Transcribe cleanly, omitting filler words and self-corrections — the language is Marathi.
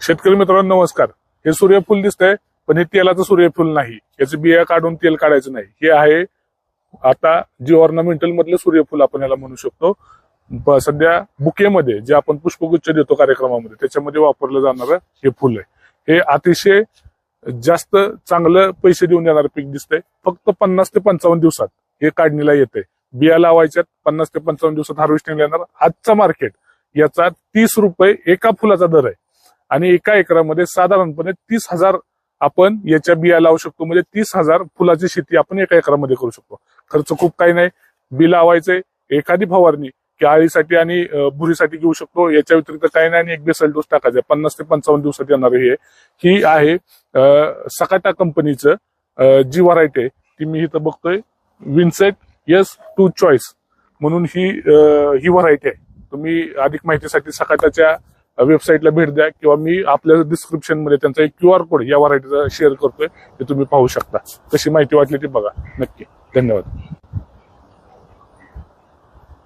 शेतकरी मित्रांनो नमस्कार. हे सूर्यफूल दिसतंय पण हे तेलाचं सूर्यफूल नाही. याचे बिया काढून तेल काढायचं नाही. हे आहे आता जी ऑर्नामेंटल मधलं सूर्यफूल आपण याला म्हणू शकतो. सध्या बुकेमध्ये जे आपण पुष्पगुच्छ देतो कार्यक्रमामध्ये त्याच्यामध्ये वापरलं जाणारं हे फुल आहे. हे अतिशय जास्त चांगलं पैसे देऊन येणारं पीक दिसतंय. फक्त 50 ते 55 दिवसात हे काढणीला येते. बिया लावायच्यात 50 ते 55 दिवसात हार्वेस्टिंग येणार. आजचा मार्केट याचा 30 रुपये एका फुलाचा दर आहे आणि एका एकरामध्ये साधारणपणे 30,000 आपण याच्या बिया लावू शकतो. म्हणजे 30,000 फुलाची शेती आपण एका एकरामध्ये करू शकतो. खर्च खूप काही नाही. बी लावायचंय, एखादी फवारणी आळीसाठी आणि भुरीसाठी घेऊ शकतो. याच्या व्यतिरिक्त काही नाही आणि एक बेसल डोस टाकायचा. 50 ते 55 दिवसात येणार ही आहे सकाटा कंपनीचं जी व्हरायटी आहे ती मी इथं बघतोय. विन्सेट S2 चॉईस म्हणून ही व्हरायटी आहे. तुम्ही अधिक माहितीसाठी सकाटाच्या वेबसाईटला भेट द्या किंवा मी आपल्या डिस्क्रिप्शन मध्ये त्यांचा एक QR कोड या व्हरायटीचा शेअर करतोय. ते तुम्ही पाहू शकता. कशी माहिती वाटली ती बघा नक्की. धन्यवाद.